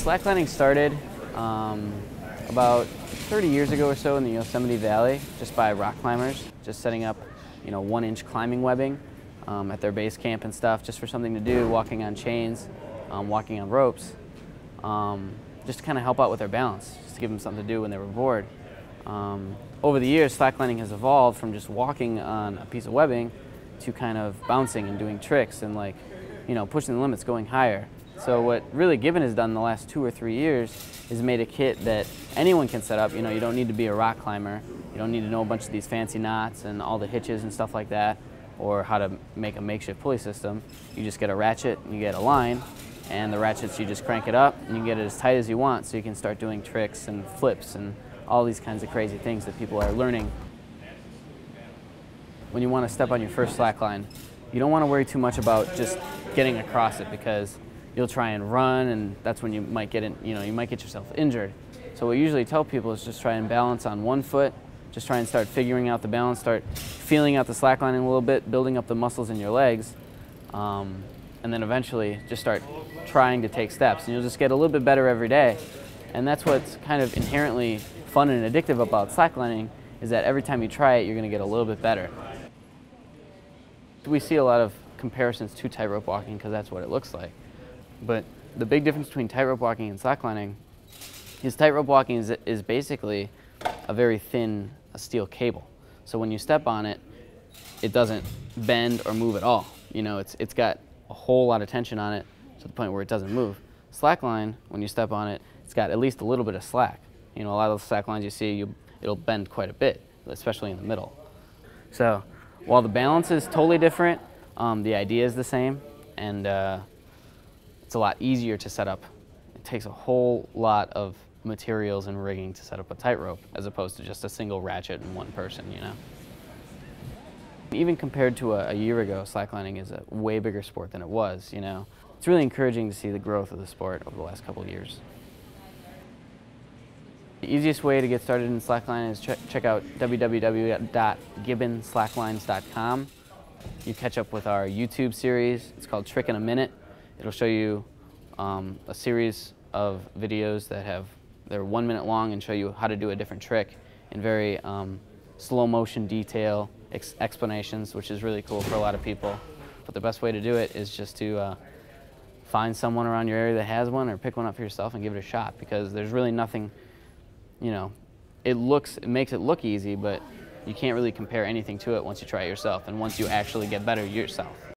Slacklining started about 30 years ago or so in the Yosemite Valley, just by rock climbers, just setting up, 1-inch climbing webbing at their base camp and stuff, just for something to do, walking on chains, walking on ropes, just to kind of help out with their balance, just to give them something to do when they were bored. Over the years, slacklining has evolved from just walking on a piece of webbing to kind of bouncing and doing tricks and pushing the limits, going higher. So what really Gibbon has done in the last 2 or 3 years is made a kit that anyone can set up. You don't need to be a rock climber. You don't need to know a bunch of these fancy knots and all the hitches and stuff like that, or how to make a makeshift pulley system. You just get a ratchet and you get a line, and the ratchets, you just crank it up and you can get it as tight as you want, so you can start doing tricks and flips and all these kinds of crazy things that people are learning. When you want to step on your first slackline, you don't want to worry too much about just getting across it, because you'll try and run, and that's when you might get you might get yourself injured. So what we usually tell people is just try and balance on one foot, just try and start figuring out the balance, start feeling out the slacklining a little bit, building up the muscles in your legs, and then eventually just start trying to take steps, and you'll just get a little bit better every day. And that's what's kind of inherently fun and addictive about slacklining, is that every time you try it, you're going to get a little bit better. We see a lot of comparisons to tightrope walking because that's what it looks like. But the big difference between tightrope walking and slacklining is tightrope walking is basically a very thin steel cable. So when you step on it, it doesn't bend or move at all. It's got a whole lot of tension on it to the point where it doesn't move. Slackline, when you step on it, it's got at least a little bit of slack. A lot of the slacklines you see, it'll bend quite a bit, especially in the middle. So while the balance is totally different, the idea is the same, and it's a lot easier to set up. It takes a whole lot of materials and rigging to set up a tightrope, as opposed to just a single ratchet and one person, Even compared to a year ago, slacklining is a way bigger sport than it was, It's really encouraging to see the growth of the sport over the last couple of years. The easiest way to get started in slacklining is check out www.gibbonslacklines.com. You catch up with our YouTube series. It's called Trick in a Minute. It'll show you a series of videos they're 1 minute long, and show you how to do a different trick in very slow motion detail explanations, which is really cool for a lot of people. But the best way to do it is just to find someone around your area that has one, or pick one up for yourself and give it a shot, because there's really nothing, it makes it look easy, but you can't really compare anything to it once you try it yourself and once you actually get better yourself.